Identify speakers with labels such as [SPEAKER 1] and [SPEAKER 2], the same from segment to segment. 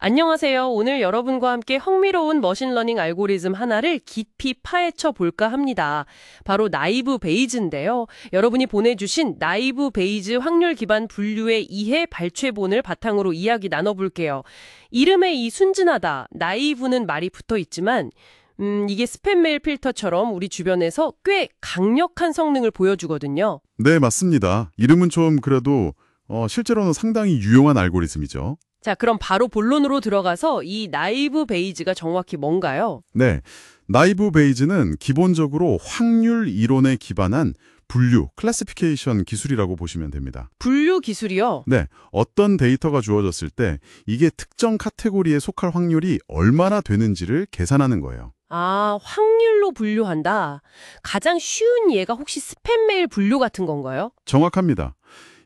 [SPEAKER 1] 안녕하세요. 오늘 여러분과 함께 흥미로운 머신러닝 알고리즘 하나를 깊이 파헤쳐 볼까 합니다. 바로 나이브 베이즈인데요. 여러분이 보내주신 나이브 베이즈 확률 기반 분류의 이해 발췌본을 바탕으로 이야기 나눠볼게요. 이름에 이 순진하다, 나이브는 말이 붙어 있지만 이게 스팸 메일 필터처럼 우리 주변에서 꽤 강력한 성능을 보여주거든요.
[SPEAKER 2] 네, 맞습니다. 이름은 좀 그래도 실제로는 상당히 유용한 알고리즘이죠.
[SPEAKER 1] 자, 그럼 바로 본론으로 들어가서 이 나이브 베이즈가 정확히 뭔가요?
[SPEAKER 2] 네, 나이브 베이즈는 기본적으로 확률 이론에 기반한 분류, 클래시피케이션 기술이라고 보시면 됩니다.
[SPEAKER 1] 분류 기술이요?
[SPEAKER 2] 네, 어떤 데이터가 주어졌을 때 이게 특정 카테고리에 속할 확률이 얼마나 되는지를 계산하는 거예요.
[SPEAKER 1] 아, 확률로 분류한다. 가장 쉬운 예가 혹시 스팸 메일 분류 같은 건가요?
[SPEAKER 2] 정확합니다.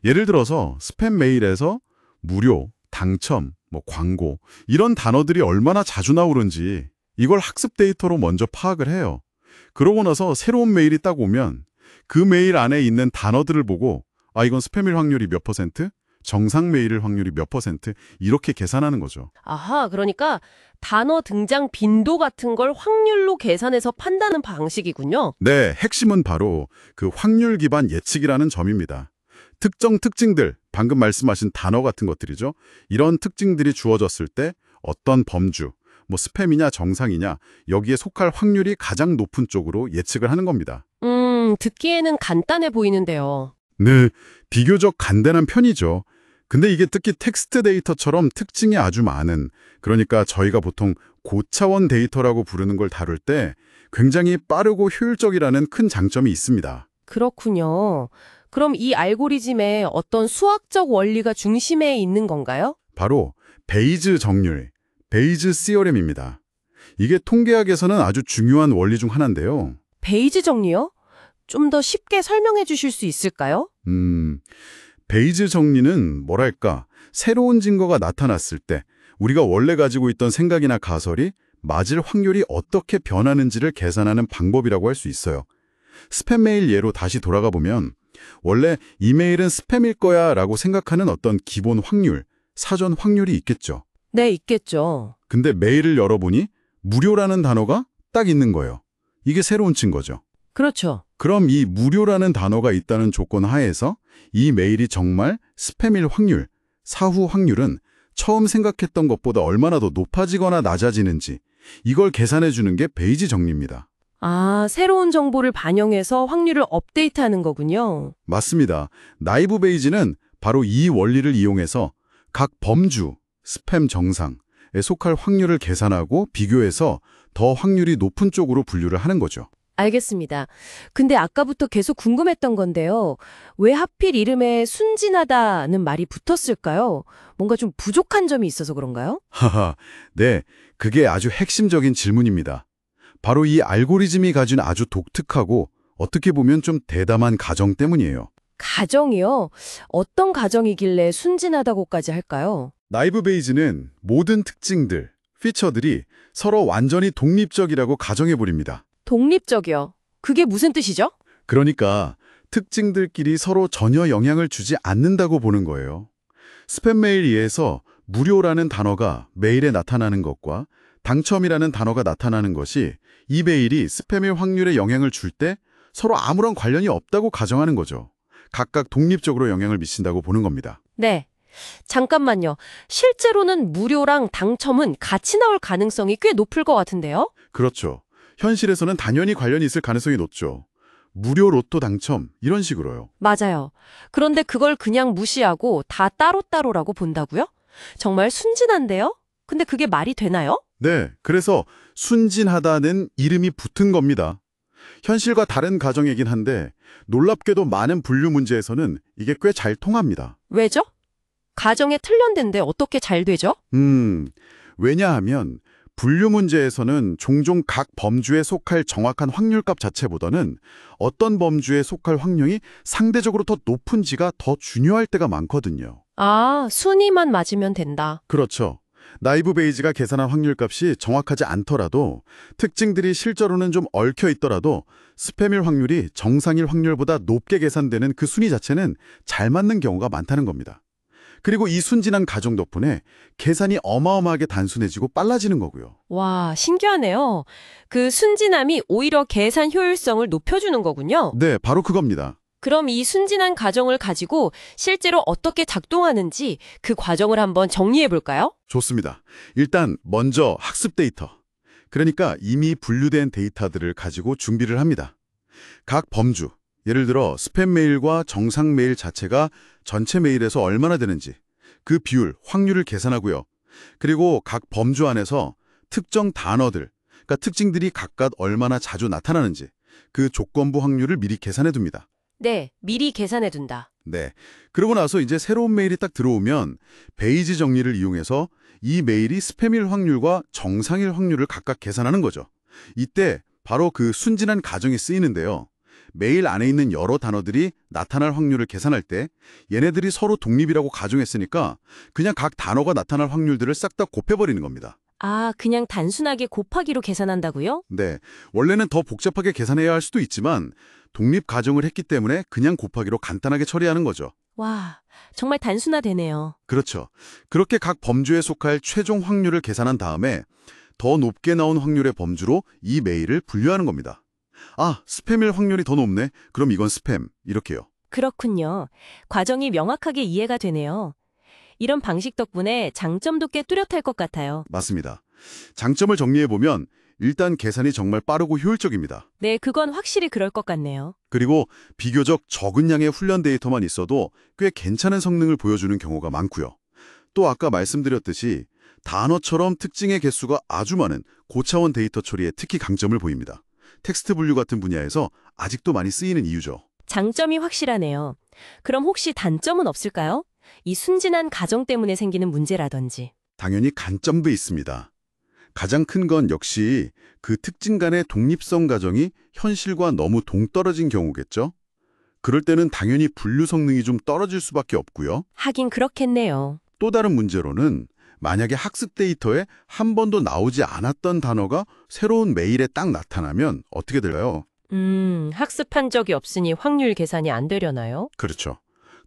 [SPEAKER 2] 예를 들어서 스팸 메일에서 무료, 당첨, 광고 이런 단어들이 얼마나 자주 나오는지 이걸 학습 데이터로 먼저 파악을 해요. 그러고 나서 새로운 메일이 딱 오면 그 메일 안에 있는 단어들을 보고 이건 스팸일 확률이 몇 퍼센트? 정상 메일일 확률이 몇 퍼센트? 이렇게 계산하는 거죠.
[SPEAKER 1] 아하, 그러니까 단어 등장 빈도 같은 걸 확률로 계산해서 판다는 방식이군요.
[SPEAKER 2] 네, 핵심은 바로 그 확률 기반 예측이라는 점입니다. 특정 특징들, 방금 말씀하신 단어 같은 것들이죠. 이런 특징들이 주어졌을 때 어떤 범주, 스팸이냐 정상이냐 여기에 속할 확률이 가장 높은 쪽으로 예측을 하는 겁니다.
[SPEAKER 1] 듣기에는 간단해 보이는데요.
[SPEAKER 2] 네, 비교적 간단한 편이죠. 근데 이게 특히 텍스트 데이터처럼 특징이 아주 많은, 그러니까 저희가 보통 고차원 데이터라고 부르는 걸 다룰 때 굉장히 빠르고 효율적이라는 큰 장점이 있습니다.
[SPEAKER 1] 그렇군요. 그럼 이 알고리즘에 어떤 수학적 원리가 중심에 있는 건가요?
[SPEAKER 2] 바로 베이즈 정률, 베이즈 시어렘입니다. 이게 통계학에서는 아주 중요한 원리 중 하나인데요.
[SPEAKER 1] 베이즈 정리요? 좀 더 쉽게 설명해 주실 수 있을까요?
[SPEAKER 2] 베이즈 정리는 새로운 증거가 나타났을 때 우리가 원래 가지고 있던 생각이나 가설이 맞을 확률이 어떻게 변하는지를 계산하는 방법이라고 할 수 있어요. 스팸 메일 예로 다시 돌아가 보면 원래 이 메일은 스팸일 거야 라고 생각하는 어떤 기본 확률, 사전 확률이 있겠죠.
[SPEAKER 1] 네, 있겠죠.
[SPEAKER 2] 근데 메일을 열어보니 무료라는 단어가 딱 있는 거예요. 이게 새로운 증거죠.
[SPEAKER 1] 그렇죠.
[SPEAKER 2] 그럼 이 무료라는 단어가 있다는 조건 하에서 이 메일이 정말 스팸일 확률, 사후 확률은 처음 생각했던 것보다 얼마나 더 높아지거나 낮아지는지 이걸 계산해 주는 게 베이즈 정리입니다.
[SPEAKER 1] 아, 새로운 정보를 반영해서 확률을 업데이트하는 거군요.
[SPEAKER 2] 맞습니다. 나이브 베이지는 바로 이 원리를 이용해서 각 범주, 스팸 정상에 속할 확률을 계산하고 비교해서 더 확률이 높은 쪽으로 분류를 하는 거죠.
[SPEAKER 1] 알겠습니다. 근데 아까부터 계속 궁금했던 건데요. 왜 하필 이름에 순진하다는 말이 붙었을까요? 뭔가 좀 부족한 점이 있어서 그런가요?
[SPEAKER 2] 하하, 네, 그게 아주 핵심적인 질문입니다. 바로 이 알고리즘이 가진 아주 독특하고 어떻게 보면 좀 대담한 가정 때문이에요.
[SPEAKER 1] 가정이요? 어떤 가정이길래 순진하다고까지 할까요?
[SPEAKER 2] 나이브 베이지는 모든 특징들, 피처들이 서로 완전히 독립적이라고 가정해버립니다.
[SPEAKER 1] 독립적이요. 그게 무슨 뜻이죠?
[SPEAKER 2] 그러니까 특징들끼리 서로 전혀 영향을 주지 않는다고 보는 거예요. 스팸 메일 이에서 무료라는 단어가 메일에 나타나는 것과 당첨이라는 단어가 나타나는 것이 이 메일이 스팸일 확률에 영향을 줄 때 서로 아무런 관련이 없다고 가정하는 거죠. 각각 독립적으로 영향을 미친다고 보는 겁니다.
[SPEAKER 1] 네. 잠깐만요. 실제로는 무료랑 당첨은 같이 나올 가능성이 꽤 높을 것 같은데요?
[SPEAKER 2] 그렇죠. 현실에서는 당연히 관련이 있을 가능성이 높죠. 무료 로또 당첨 이런 식으로요.
[SPEAKER 1] 맞아요. 그런데 그걸 그냥 무시하고 다 따로따로라고 본다고요? 정말 순진한데요? 근데 그게 말이 되나요?
[SPEAKER 2] 네, 그래서 순진하다는 이름이 붙은 겁니다. 현실과 다른 가정이긴 한데 놀랍게도 많은 분류 문제에서는 이게 꽤 잘 통합니다.
[SPEAKER 1] 왜죠? 가정에 틀렸는데 어떻게 잘 되죠?
[SPEAKER 2] 왜냐하면 분류 문제에서는 종종 각 범주에 속할 정확한 확률값 자체보다는 어떤 범주에 속할 확률이 상대적으로 더 높은지가 더 중요할 때가 많거든요.
[SPEAKER 1] 아, 순위만 맞으면 된다.
[SPEAKER 2] 그렇죠. 나이브 베이지가 계산한 확률값이 정확하지 않더라도 특징들이 실제로는 좀 얽혀 있더라도 스팸일 확률이 정상일 확률보다 높게 계산되는 그 순위 자체는 잘 맞는 경우가 많다는 겁니다. 그리고 이 순진한 가정 덕분에 계산이 어마어마하게 단순해지고 빨라지는 거고요.
[SPEAKER 1] 와, 신기하네요. 그 순진함이 오히려 계산 효율성을 높여주는 거군요.
[SPEAKER 2] 네, 바로 그겁니다.
[SPEAKER 1] 그럼 이 순진한 가정을 가지고 실제로 어떻게 작동하는지 그 과정을 한번 정리해 볼까요?
[SPEAKER 2] 좋습니다. 일단 먼저 학습 데이터. 그러니까 이미 분류된 데이터들을 가지고 준비를 합니다. 각 범주, 예를 들어 스팸 메일과 정상 메일 자체가 전체 메일에서 얼마나 되는지 그 비율, 확률을 계산하고요. 그리고 각 범주 안에서 특정 단어들, 그러니까 특징들이 각각 얼마나 자주 나타나는지 그 조건부 확률을 미리 계산해 둡니다.
[SPEAKER 1] 네, 미리 계산해 둔다.
[SPEAKER 2] 네. 그러고 나서 이제 새로운 메일이 딱 들어오면 베이지 정리를 이용해서 이 메일이 스팸일 확률과 정상일 확률을 각각 계산하는 거죠. 이때 바로 그 순진한 가정이 쓰이는데요. 메일 안에 있는 여러 단어들이 나타날 확률을 계산할 때 얘네들이 서로 독립이라고 가정했으니까 그냥 각 단어가 나타날 확률들을 싹 다 곱해버리는 겁니다.
[SPEAKER 1] 아, 그냥 단순하게 곱하기로 계산한다고요?
[SPEAKER 2] 네. 원래는 더 복잡하게 계산해야 할 수도 있지만 독립 가정을 했기 때문에 그냥 곱하기로 간단하게 처리하는 거죠.
[SPEAKER 1] 와, 정말 단순화되네요.
[SPEAKER 2] 그렇죠. 그렇게 각 범주에 속할 최종 확률을 계산한 다음에 더 높게 나온 확률의 범주로 이 메일을 분류하는 겁니다. 아, 스팸일 확률이 더 높네. 그럼 이건 스팸. 이렇게요.
[SPEAKER 1] 그렇군요. 과정이 명확하게 이해가 되네요. 이런 방식 덕분에 장점도 꽤 뚜렷할 것 같아요.
[SPEAKER 2] 맞습니다. 장점을 정리해보면 일단 계산이 정말 빠르고 효율적입니다.
[SPEAKER 1] 네, 그건 확실히 그럴 것 같네요.
[SPEAKER 2] 그리고 비교적 적은 양의 훈련 데이터만 있어도 꽤 괜찮은 성능을 보여주는 경우가 많고요. 또 아까 말씀드렸듯이 단어처럼 특징의 개수가 아주 많은 고차원 데이터 처리에 특히 강점을 보입니다. 텍스트 분류 같은 분야에서 아직도 많이 쓰이는 이유죠.
[SPEAKER 1] 장점이 확실하네요. 그럼 혹시 단점은 없을까요? 이 순진한 가정 때문에 생기는 문제라든지.
[SPEAKER 2] 당연히 간점도 있습니다. 가장 큰 건 역시 그 특징 간의 독립성 가정이 현실과 너무 동떨어진 경우겠죠? 그럴 때는 당연히 분류 성능이 좀 떨어질 수밖에 없고요.
[SPEAKER 1] 하긴 그렇겠네요.
[SPEAKER 2] 또 다른 문제로는 만약에 학습 데이터에 한 번도 나오지 않았던 단어가 새로운 메일에 딱 나타나면 어떻게 될까요?
[SPEAKER 1] 학습한 적이 없으니 확률 계산이 안 되려나요?
[SPEAKER 2] 그렇죠.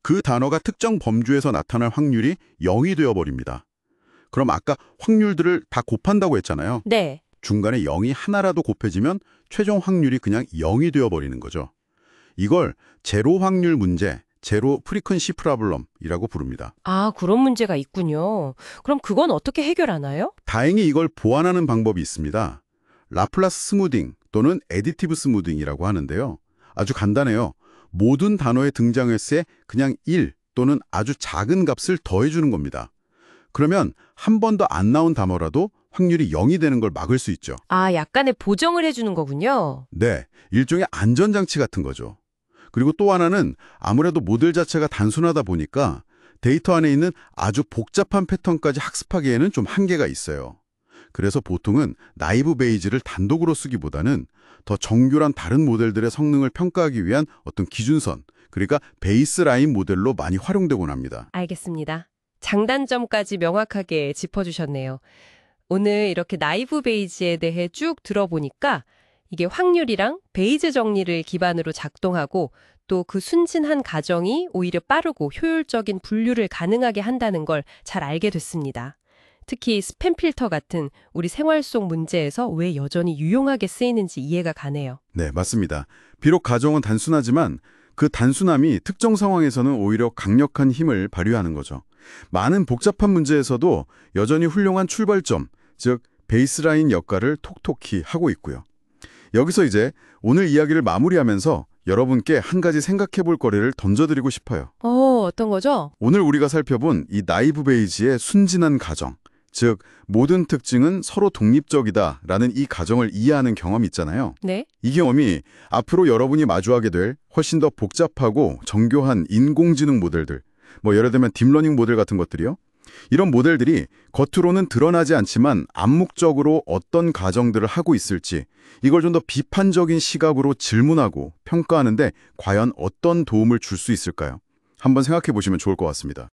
[SPEAKER 2] 그 단어가 특정 범주에서 나타날 확률이 0이 되어버립니다. 그럼 아까 확률들을 다 곱한다고 했잖아요.
[SPEAKER 1] 네.
[SPEAKER 2] 중간에 0이 하나라도 곱해지면 최종 확률이 그냥 0이 되어버리는 거죠. 이걸 제로 확률 문제, 제로 프리퀀시 프로블럼이라고 부릅니다.
[SPEAKER 1] 아, 그런 문제가 있군요. 그럼 그건 어떻게 해결하나요?
[SPEAKER 2] 다행히 이걸 보완하는 방법이 있습니다. 라플라스 스무딩 또는 애디티브 스무딩이라고 하는데요. 아주 간단해요. 모든 단어의 등장 횟수에 그냥 1 또는 아주 작은 값을 더해주는 겁니다. 그러면 한 번도 안 나온 단어라도 확률이 0이 되는 걸 막을 수 있죠.
[SPEAKER 1] 아, 약간의 보정을 해주는 거군요.
[SPEAKER 2] 네, 일종의 안전장치 같은 거죠. 그리고 또 하나는 아무래도 모델 자체가 단순하다 보니까 데이터 안에 있는 아주 복잡한 패턴까지 학습하기에는 좀 한계가 있어요. 그래서 보통은 나이브 베이지를 단독으로 쓰기보다는 더 정교한 다른 모델들의 성능을 평가하기 위한 어떤 기준선, 그러니까 베이스라인 모델로 많이 활용되곤 합니다.
[SPEAKER 1] 알겠습니다. 장단점까지 명확하게 짚어주셨네요. 오늘 이렇게 나이브 베이지에 대해 쭉 들어보니까 이게 확률이랑 베이즈 정리를 기반으로 작동하고 또 그 순진한 가정이 오히려 빠르고 효율적인 분류를 가능하게 한다는 걸 잘 알게 됐습니다. 특히 스팸 필터 같은 우리 생활 속 문제에서 왜 여전히 유용하게 쓰이는지 이해가 가네요.
[SPEAKER 2] 네, 맞습니다. 비록 가정은 단순하지만 그 단순함이 특정 상황에서는 오히려 강력한 힘을 발휘하는 거죠. 많은 복잡한 문제에서도 여전히 훌륭한 출발점, 즉 베이스라인 역할을 톡톡히 하고 있고요. 여기서 이제 오늘 이야기를 마무리하면서 여러분께 한 가지 생각해 볼 거리를 던져드리고 싶어요.
[SPEAKER 1] 어떤 거죠?
[SPEAKER 2] 오늘 우리가 살펴본 이 나이브 베이지의 순진한 가정, 즉 모든 특징은 서로 독립적이다라는 이 가정을 이해하는 경험이 있잖아요.
[SPEAKER 1] 네.
[SPEAKER 2] 이 경험이 앞으로 여러분이 마주하게 될 훨씬 더 복잡하고 정교한 인공지능 모델들, 예를 들면 딥러닝 모델 같은 것들이요. 이런 모델들이 겉으로는 드러나지 않지만 암묵적으로 어떤 가정들을 하고 있을지 이걸 좀 더 비판적인 시각으로 질문하고 평가하는데 과연 어떤 도움을 줄 수 있을까요? 한번 생각해 보시면 좋을 것 같습니다.